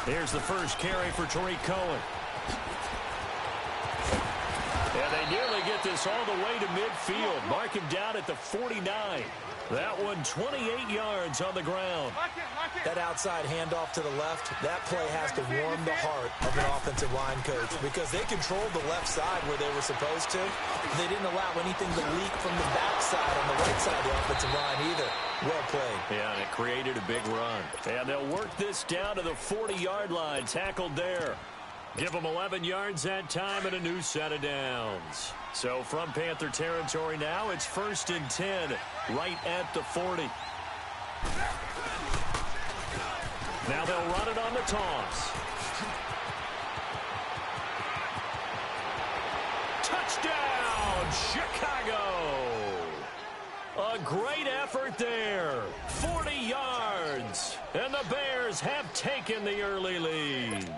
Here's the first carry for Tariq Cohen. And they nearly get this all the way to midfield. Mark him down at the 49. That one 28 yards on the ground. That outside handoff to the left, that play has to warm the heart of an offensive line coach because they controlled the left side where they were supposed to. They didn't allow anything to leak from the backside on the right side of the offensive line either. Well played. Yeah, and it created a big run. And they'll work this down to the 40-yard line, tackled there. Give them 11 yards that time and a new set of downs. So from Panther territory now, it's 1st and 10, right at the 40. Now they'll run it on the toss. Touchdown, Chicago! A great effort there. 40 yards. And the Bears have taken the early lead.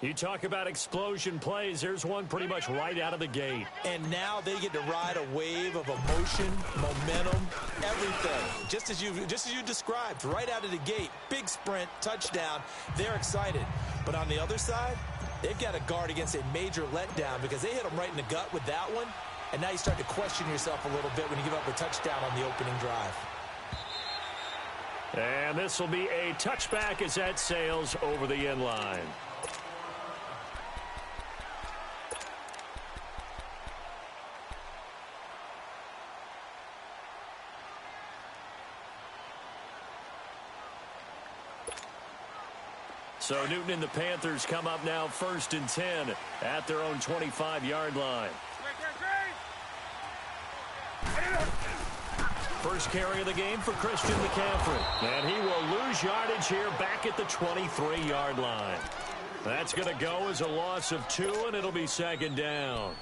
You talk about explosion plays. There's one pretty much right out of the gate. And now they get to ride a wave of emotion, momentum, everything. Just as you described, right out of the gate. Big sprint, touchdown. They're excited. But on the other side, they've got to guard against a major letdown because they hit them right in the gut with that one. And now you start to question yourself a little bit when you give up a touchdown on the opening drive. And this will be a touchback as that sails over the end line. So Newton and the Panthers come up now 1st and 10 at their own 25-yard line. First carry of the game for Christian McCaffrey. And he will lose yardage here back at the 23-yard line. That's going to go as a loss of 2, and it'll be 2nd down.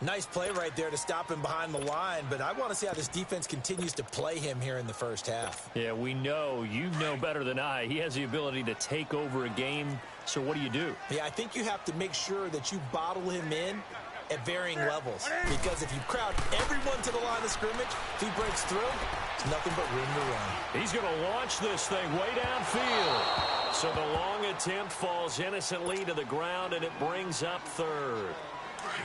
Nice play right there to stop him behind the line, but I want to see how this defense continues to play him here in the first half. Yeah, we know. You know better than I. He has the ability to take over a game, so what do? Yeah, I think you have to make sure that you bottle him in at varying levels, because if you crowd everyone to the line of scrimmage, if he breaks through, it's nothing but room to run. He's going to launch this thing way downfield. So the long attempt falls innocently to the ground, and it brings up 3rd.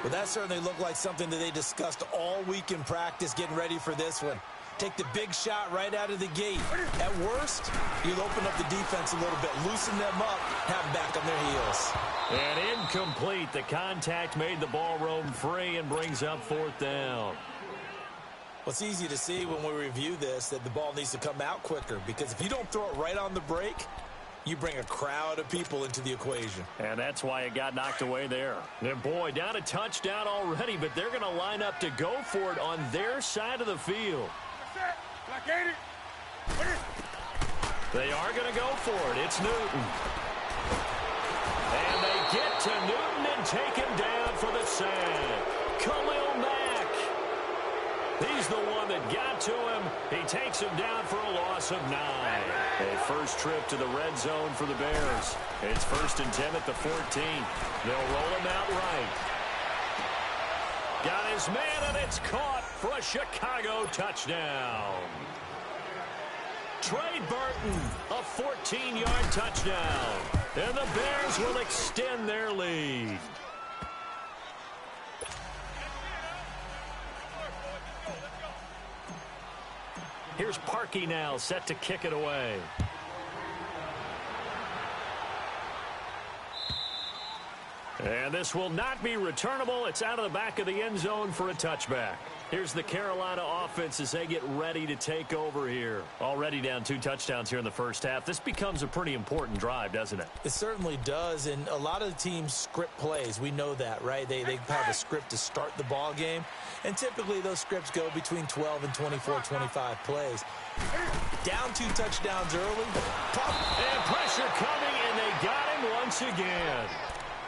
Well, that certainly looked like something that they discussed all week in practice getting ready for this one. Take the big shot right out of the gate. At worst, you'll open up the defense a little bit, loosen them up, have them back on their heels. And incomplete. The contact made the ball roam free and brings up 4th down. Well, it's easy to see when we review this that the ball needs to come out quicker, because if you don't throw it right on the break, you bring a crowd of people into the equation. And that's why it got knocked away there. And boy, down a touchdown already, but they're going to line up to go for it on their side of the field. They are going to go for it. It's Newton. And they get to Newton and take him down for the sack. Khalil Mack. He's the one that got to him. He takes him down for a loss of 9. A first trip to the red zone for the Bears. It's 1st and 10 at the 14. They'll roll him out right. Got his man, and it's caught for a Chicago touchdown. Trey Burton, a 14-yard touchdown. And the Bears will extend their lead. Here's Parkey now, set to kick it away. And this will not be returnable. It's out of the back of the end zone for a touchback. Here's the Carolina offense as they get ready to take over here. Already down 2 touchdowns here in the first half. This becomes a pretty important drive, doesn't it? It certainly does, and a lot of the teams script plays. We know that, right? They have a script to start the ball game, and typically those scripts go between 12 and 24, 25 plays. Down 2 touchdowns early. And pressure coming, and they got him once again.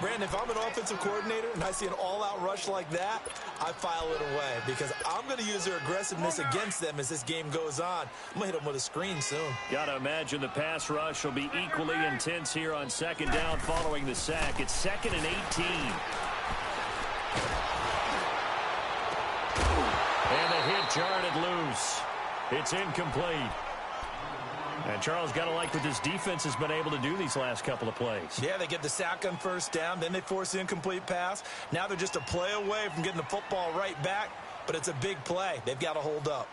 Brandon, if I'm an offensive coordinator and I see an all-out rush like that, I file it away because I'm going to use their aggressiveness against them as this game goes on. I'm going to hit them with a screen soon. Got to imagine the pass rush will be equally intense here on 2nd down following the sack. It's 2nd and 18. And the hit jarred it loose. It's incomplete. And Charles, got to like what this defense has been able to do these last couple of plays. Yeah, they get the sack on first down, then they force the incomplete pass. Now they're just a play away from getting the football right back, but it's a big play. They've got to hold up.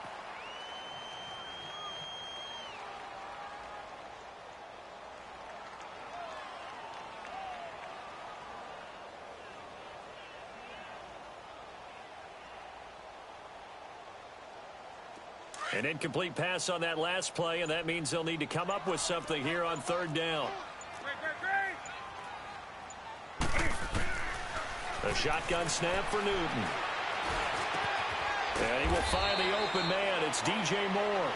An incomplete pass on that last play, and that means they'll need to come up with something here on third down. A shotgun snap for Newton. And he will find the open man. It's DJ Moore.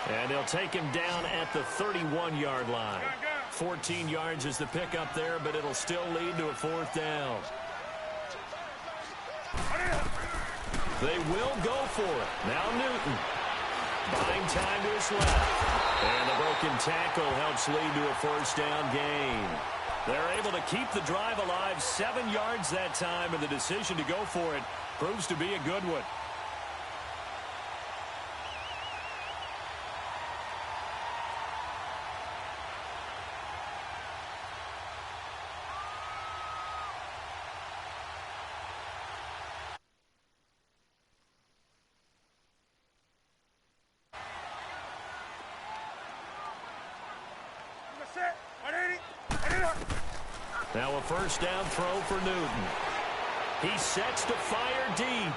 And they'll take him down at the 31-yard line. 14 yards is the pickup there, but it'll still lead to a fourth down. They will go for it. Now Newton. Buying time to his left. And the broken tackle helps lead to a first down gain. They're able to keep the drive alive, 7 yards that time, and the decision to go for it proves to be a good one. Now a first down throw for Newton. He sets to fire deep.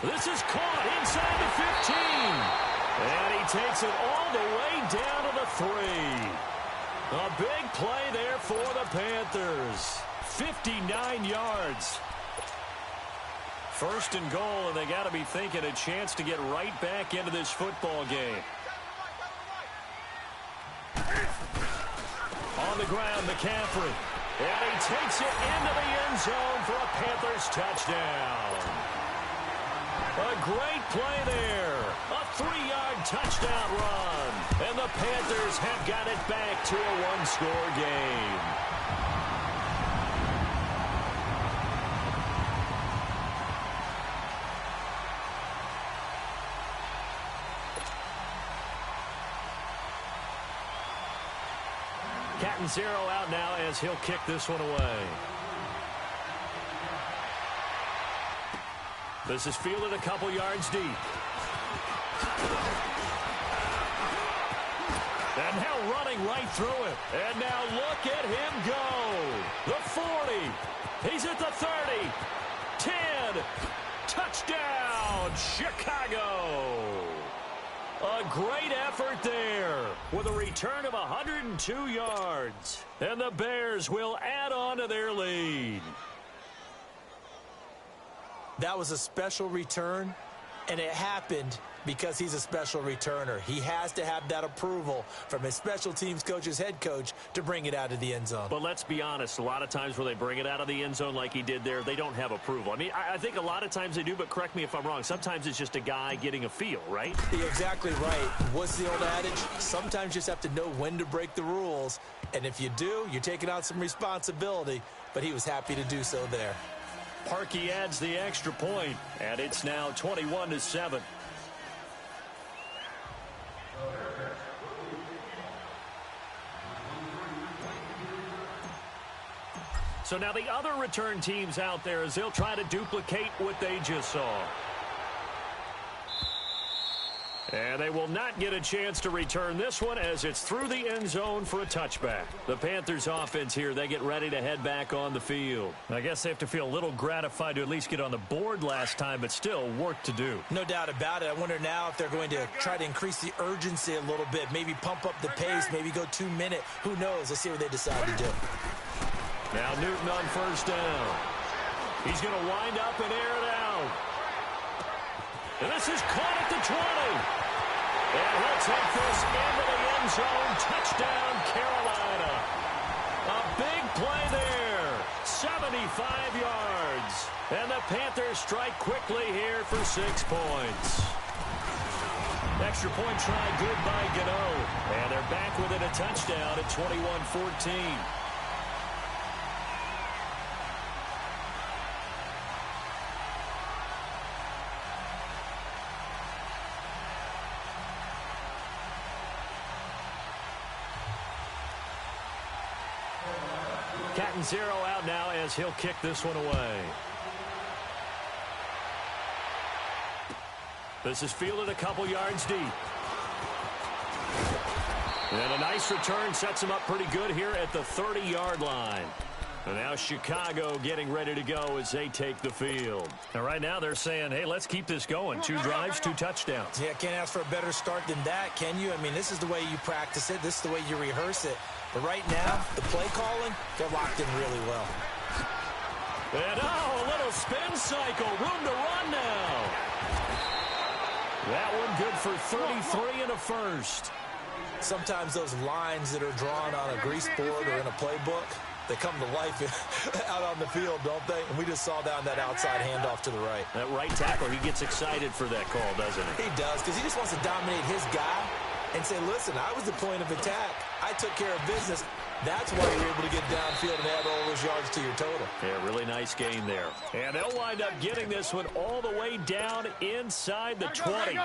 This is caught inside the 15. And he takes it all the way down to the 3. A big play there for the Panthers. 59 yards. First and goal, and they got to be thinking a chance to get right back into this football game. On the ground, McCaffrey. And he takes it into the end zone for a Panthers touchdown. A great play there. A 3-yard touchdown run. And the Panthers have got it back to a one-score game. Catanzaro out now as he'll kick this one away. This is fielded a couple yards deep. And now running right through it. And now look at him go. The 40. He's at the 30. 10. Touchdown, Chicago. A great effort there with a return of 102 yards. And the Bears will add on to their lead. That was a special return, and it happened because he's a special returner. He has to have that approval from his special teams coach's head coach to bring it out of the end zone. But let's be honest, a lot of times where they bring it out of the end zone like he did there, they don't have approval. I mean, I think a lot of times they do, but correct me if I'm wrong. Sometimes it's just a guy getting a feel, right? You're exactly right. What's the old adage? Sometimes you just have to know when to break the rules. And if you do, you're taking on some responsibility. But he was happy to do so there. Parkey adds the extra point, and it's now 21-7. So now the other return teams out there as they'll try to duplicate what they just saw. And they will not get a chance to return this one as it's through the end zone for a touchback. The Panthers offense here, they get ready to head back on the field. I guess they have to feel a little gratified to at least get on the board last time, but still work to do. No doubt about it. I wonder now if they're going to try to increase the urgency a little bit, maybe pump up the pace, maybe go 2-minute. Who knows? Let's see what they decide to do. Now Newton on first down. He's going to wind up and air it out. And this is caught at the 20. And he'll take this into the end zone. Touchdown, Carolina. A big play there. 75 yards. And the Panthers strike quickly here for 6 points. Extra point try good by Gano. And they're back within a touchdown at 21-14. Cat and zero out now as he'll kick this one away. This is fielded a couple yards deep. And a nice return sets him up pretty good here at the 30-yard line. And now Chicago getting ready to go as they take the field. And right now they're saying, hey, let's keep this going. 2 drives, 2 touchdowns. Yeah, can't ask for a better start than that, can you? I mean, this is the way you practice it. This is the way you rehearse it. But right now, the play calling, they're locked in really well. And a little spin cycle. Room to run now. That one good for 33 and a first. Sometimes those lines that are drawn on a grease board or in a playbook, they come to life out on the field, don't they? And we just saw down that outside handoff to the right. That right tackle, he gets excited for that call, doesn't he? He does, because he just wants to dominate his guy and say, listen, I was the point of attack. I took care of business. That's why you're able to get downfield and add all those yards to your total. Yeah, really nice gain there. And they'll wind up getting this one all the way down inside the 20.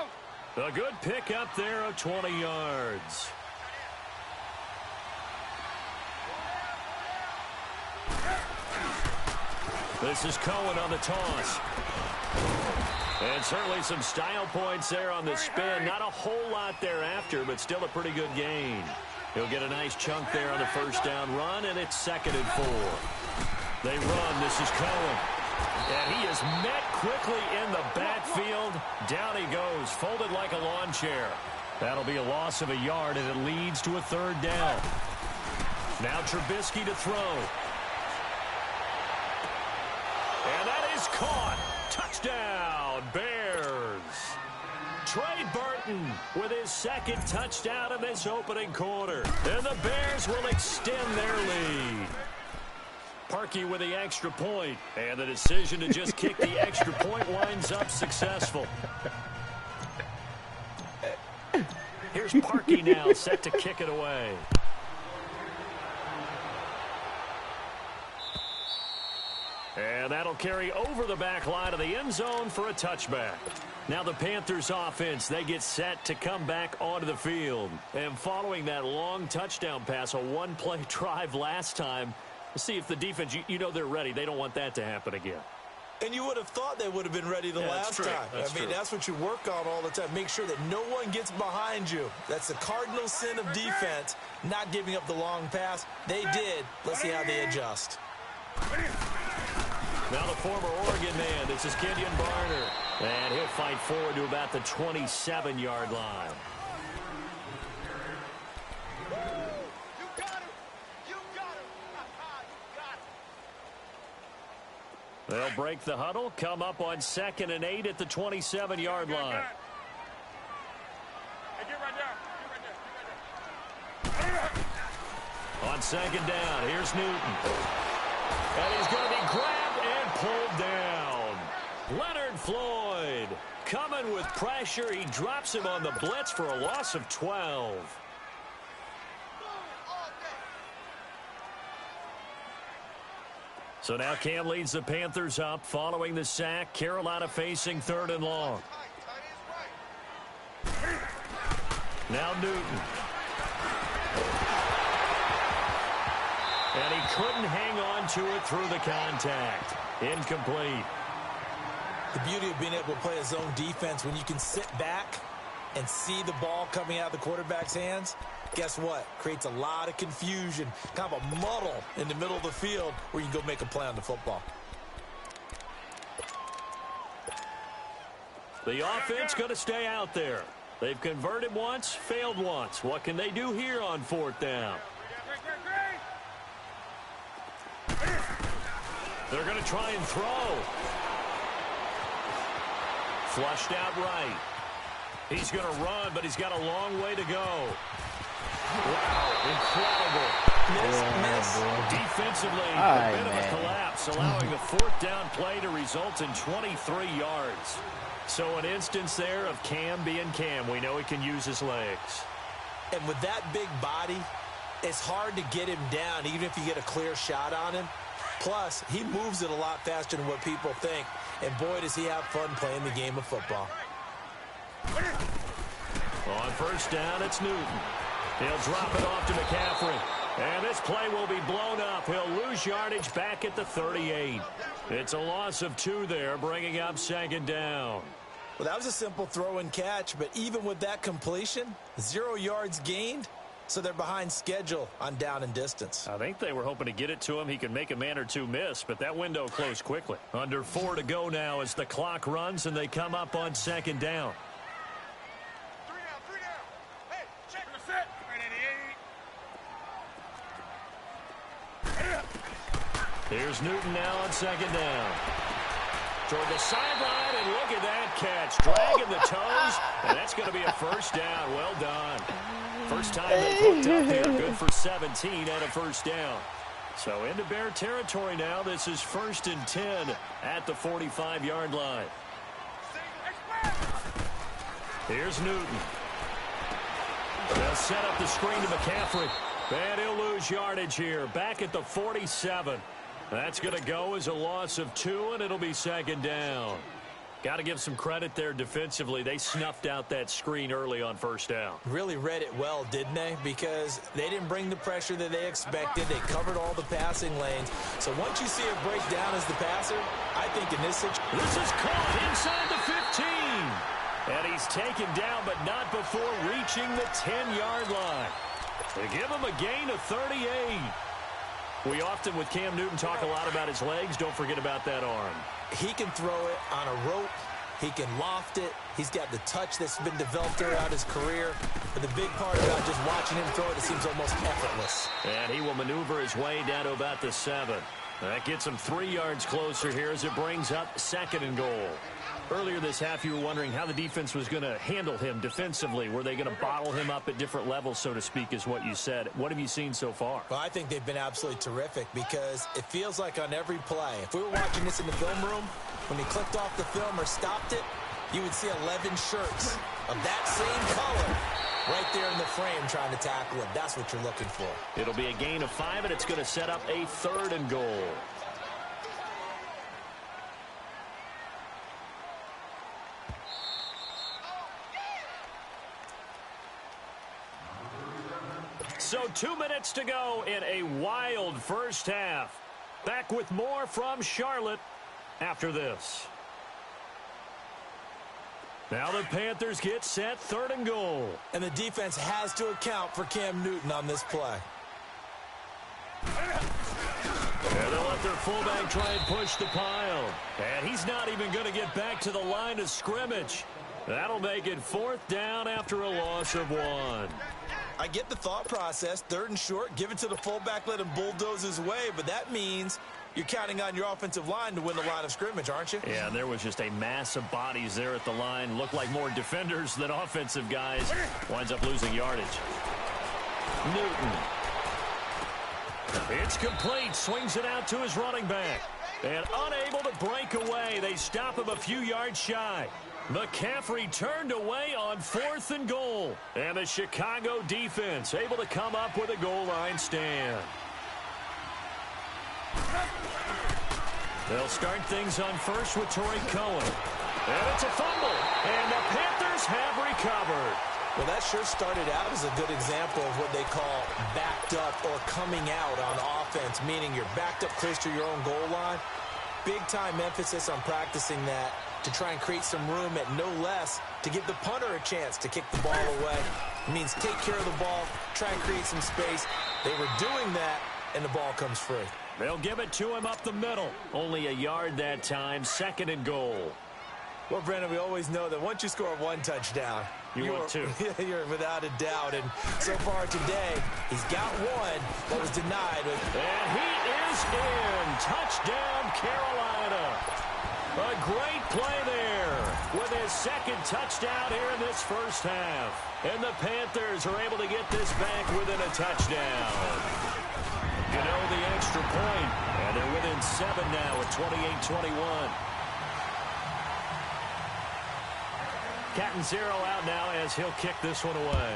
A good pick up there of 20 yards. This is Cohen on the toss. And certainly some style points there on the spin. Not a whole lot thereafter, but still a pretty good gain. He'll get a nice chunk there on the first down run, and it's 2nd and 4. They run. This is Cohen. And he is met quickly in the backfield. Down he goes, folded like a lawn chair. That'll be a loss of a yard, and it leads to a 3rd down. Now Trubisky to throw. And that is caught. Touchdown, Bears. Trey Burton with his 2nd touchdown in this opening quarter. And the Bears will extend their lead. Parkey with the extra point. And the decision to just kick the extra point winds up successful. Here's Parkey now set to kick it away. And that'll carry over the back line of the end zone for a touchback. Now the Panthers offense, they get set to come back onto the field. And following that long touchdown pass, a 1-play drive last time, see if the defense, you know they're ready. They don't want that to happen again. And you would have thought they would have been ready the last time. I mean, that's what you work on all the time. Make sure that no one gets behind you. That's the cardinal sin of defense, not giving up the long pass. They did. Let's see how they adjust. Now the former Oregon man, this is Kenyon Barner. And he'll fight forward to about the 27-yard line. You got him. You got him. You got him. They'll break the huddle, come up on 2nd and 8 at the 27-yard line. Hey, get right there. Get right there. On 2nd down, here's Newton. And he's going to be grabbed and pulled down. Leonard Floyd coming with pressure. He drops him on the blitz for a loss of 12. So now Cam leads the Panthers up following the sack. Carolina facing 3rd and long. Now Newton. And he couldn't hang on to it through the contact. Incomplete. The beauty of being able to play a zone defense when you can sit back and see the ball coming out of the quarterback's hands, guess what? Creates a lot of confusion, kind of a muddle in the middle of the field where you can go make a play on the football. The offense going to stay out there. They've converted once, failed once. What can they do here on 4th down? They're going to try and throw. Flushed out right. He's going to run, but he's got a long way to go. Wow, incredible. Miss. Defensively, a bit of a collapse, allowing the 4th down play to result in 23 yards. So an instance there of Cam being Cam. We know he can use his legs. And with that big body, it's hard to get him down, even if you get a clear shot on him. Plus, he moves it a lot faster than what people think. And boy, does he have fun playing the game of football. On 1st down, it's Newton. He'll drop it off to McCaffrey. And this play will be blown up. He'll lose lose yardage back at the 38. It's a loss of 2 there, bringing up second down. Well, that was a simple throw and catch, but even with that completion, 0 yards gained, so they're behind schedule on down and distance. I think they were hoping to get it to him. He could make a man or two miss, but that window closed quickly. Under 4 to go now as the clock runs and they come up on second down. 3 down, 3 down. Hey, check the set. 388. Here's Newton now on second down. Toward the sideline, and look at that catch. Dragging the toes, and that's going to be a first down. Well done. First time they've hooked up here. Good for 17 and a first down. So into Bear territory now. This is 1st and 10 at the 45-yard line. Here's Newton. They'll set up the screen to McCaffrey. And he'll lose yardage here. Back at the 47. That's going to go as a loss of 2, and it'll be second down. Got to give some credit there defensively. They snuffed out that screen early on first down. Really read it well, didn't they? Because they didn't bring the pressure that they expected. They covered all the passing lanes. So once you see it break down as the passer, I think in this situation... This is caught inside the 15. And he's taken down, but not before reaching the 10-yard line. They give him a gain of 38. We often, with Cam Newton, talk a lot about his legs. Don't forget about that arm. He can throw it on a rope. He can loft it. He's got the touch that's been developed throughout his career. But the big part about just watching him throw it, it seems almost effortless. And he will maneuver his way down to about the 7. That gets him 3 yards closer here as it brings up second and goal. Earlier this half, you were wondering how the defense was going to handle him defensively. Were they going to bottle him up at different levels, so to speak, is what you said. What have you seen so far? Well, I think they've been absolutely terrific because it feels like on every play, if we were watching this in the film room, when he clicked off the film or stopped it, you would see 11 shirts of that same color right there in the frame trying to tackle him. That's what you're looking for. It'll be a gain of 5, and it's going to set up a 3rd and goal. So 2 minutes to go in a wild first half. Back with more from Charlotte after this. Now the Panthers get set, 3rd and goal. And the defense has to account for Cam Newton on this play. And they'll let their fullback try and push the pile. And he's not even going to get back to the line of scrimmage. That'll make it 4th down after a loss of 1. I get the thought process, 3rd and short, give it to the fullback, let him bulldoze his way, but that means you're counting on your offensive line to win the line of scrimmage, aren't you? Yeah, there was just a mass of bodies there at the line. Looked like more defenders than offensive guys. Winds up losing yardage. Newton. It's complete. Swings it out to his running back. And unable to break away. They stop him a few yards shy. McCaffrey turned away on 4th and goal. And the Chicago defense able to come up with a goal line stand. They'll start things on first with Torrey Cohen. And it's a fumble. And the Panthers have recovered. Well, that sure started out as a good example of what they call backed up or coming out on offense, meaning you're backed up close to your own goal line. Big-time emphasis on practicing that to try and create some room at no less to give the punter a chance to kick the ball away. It means take care of the ball, try and create some space. They were doing that, and the ball comes free. They'll give it to him up the middle. Only a yard that time, 2nd and goal. Well, Brandon, we always know that once you score 1 touchdown, you want 2. You're without a doubt. And so far today, he's got 1 that was denied. And he is in. Touchdown, Carolina. A great play there with his 2nd touchdown here in this first half. And the Panthers are able to get this back within a touchdown. You know, the extra point, and they're within 7 now at 28-21. Catanzaro out now as he'll kick this one away.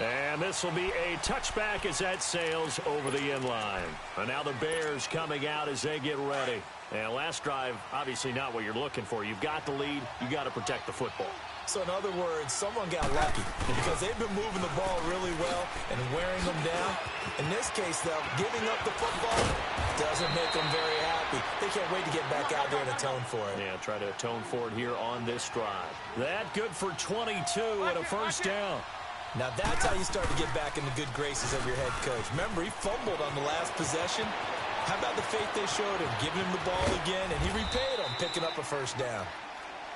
And this will be a touchback as that sails over the inline. And now the Bears coming out as they get ready. And last drive, obviously not what you're looking for. You've got the lead. You got to protect the football. So in other words, someone got lucky because they've been moving the ball really well and wearing them down. In this case, though, giving up the football doesn't make them very happy. They can't wait to get back out there and atone for it. Yeah, try to atone for it here on this drive. That good for 22 and a first down. Now that's how you start to get back in the good graces of your head coach. Remember, he fumbled on the last possession. How about the faith they showed him, giving him the ball again, and he repaid them, picking up a first down.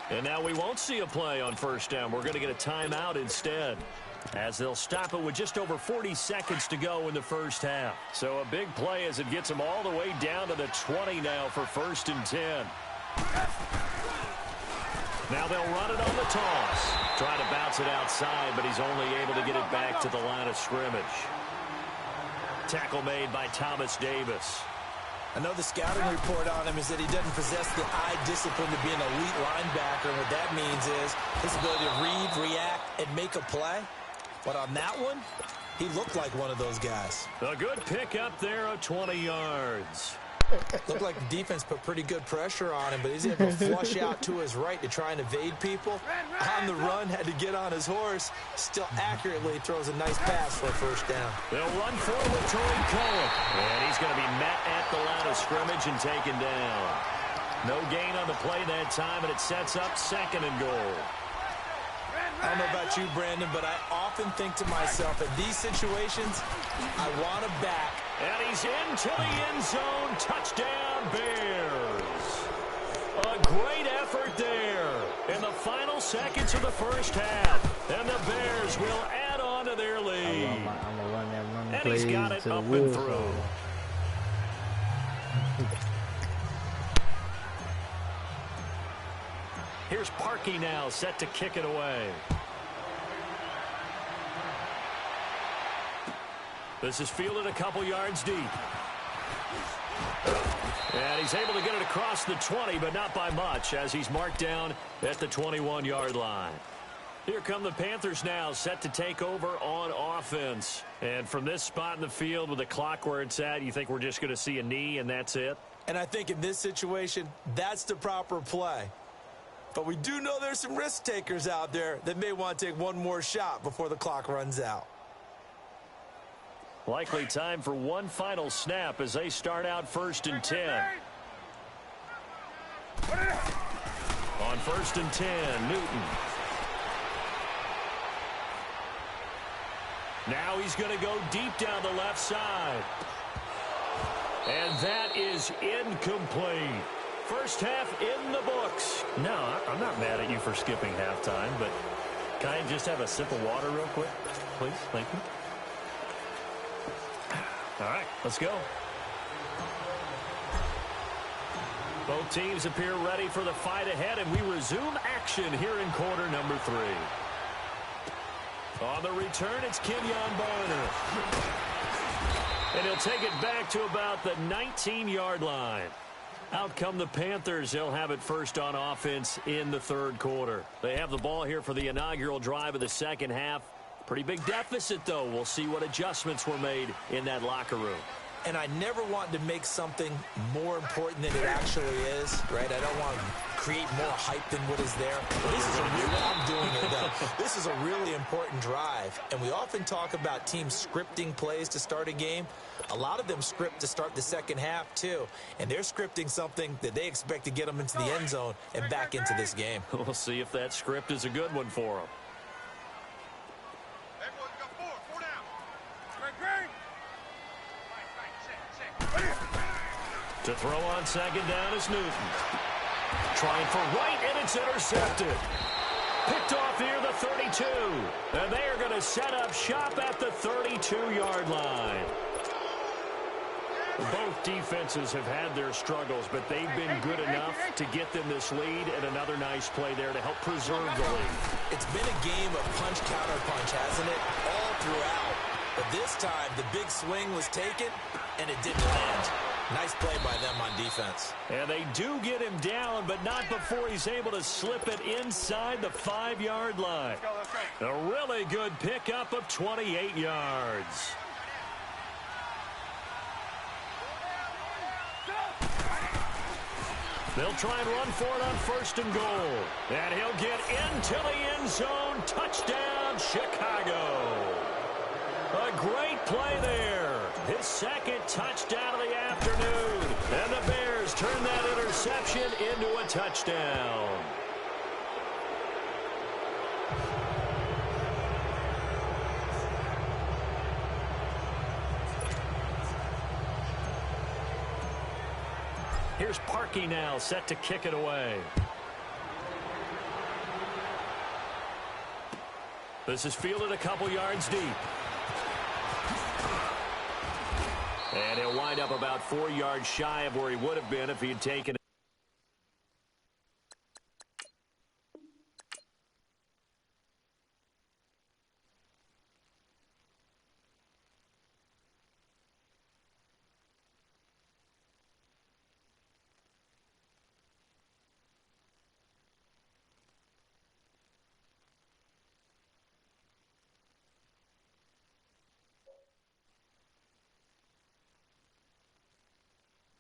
And now we won't see a play on first down. We're going to get a timeout instead, as they'll stop it with just over 40 seconds to go in the first half. So a big play as it gets them all the way down to the 20 now for 1st and 10. Now they'll run it on the toss. Trying to bounce it outside, but he's only able to get it back to the line of scrimmage. Tackle made by Thomas Davis. I know the scouting report on him is that he doesn't possess the eye discipline to be an elite linebacker. And what that means is his ability to read, react, and make a play. But on that one, he looked like one of those guys. A good pick up there of 20 yards. Looked like the defense put pretty good pressure on him, but he's able to flush out to his right to try and evade people. On the run, had to get on his horse. Still accurately throws a nice pass for a first down. They'll run forward to Cohen. And he's going to be met at the line of scrimmage and taken down. No gain on the play that time, and it sets up 2nd and goal. I don't know about you, Brandon, but I often think to myself, in these situations, I want to back. And he's into the end zone. Touchdown, Bears. A great effort there in the final seconds of the first half. And the Bears will add on to their lead. I'm gonna run that running And play he's got it to the up and wheel. through. Here's Parkey now, set to kick it away. This is fielded a couple yards deep. And he's able to get it across the 20, but not by much, as he's marked down at the 21-yard line. Here come the Panthers now, set to take over on offense. And from this spot in the field with the clock where it's at, you think we're just going to see a knee and that's it? And I think in this situation, that's the proper play. But we do know there's some risk takers out there that may want to take one more shot before the clock runs out. Likely time for one final snap as they start out 1st and 10. On 1st and 10, Newton. Now he's going to go deep down the left side. And that is incomplete. First half in the books. No, I'm not mad at you for skipping halftime, but can I just have a sip of water real quick, please? Thank you. All right, let's go. Both teams appear ready for the fight ahead, and we resume action here in quarter number 3. On the return, it's Kenyon Barner. And he'll take it back to about the 19-yard line. Out come the Panthers. They'll have it first on offense in the 3rd quarter. They have the ball here for the inaugural drive of the second half. Pretty big deficit, though. We'll see what adjustments were made in that locker room. And I never want to make something more important than it actually is, right? I don't want to create more hype than what is there. But this is a real, I'm doing it, though. This is a really important drive. And we often talk about teams scripting plays to start a game. A lot of them script to start the second half, too. And they're scripting something that they expect to get them into the end zone and back into this game. We'll see if that script is a good one for them. To throw on second down is Newton. Trying for right, and it's intercepted. Picked off near the 32. And they are going to set up shop at the 32-yard line. Both defenses have had their struggles, but they've been good enough to get them this lead, and another nice play there to help preserve the lead. It's been a game of punch-counter-punch, hasn't it? All throughout. But this time the big swing was taken, and it didn't land. Nice play by them on defense. And they do get him down, but not before he's able to slip it inside the 5-yard line. A really good pickup of 28 yards. They'll try and run for it on 1st and goal. And he'll get into the end zone. Touchdown, Chicago. A great play there. His 2nd touchdown of the afternoon. And the Bears turn that interception into a touchdown. Here's Parkey now, set to kick it away. This is fielded a couple yards deep. And he'll wind up about 4 yards shy of where he would have been if he had taken it.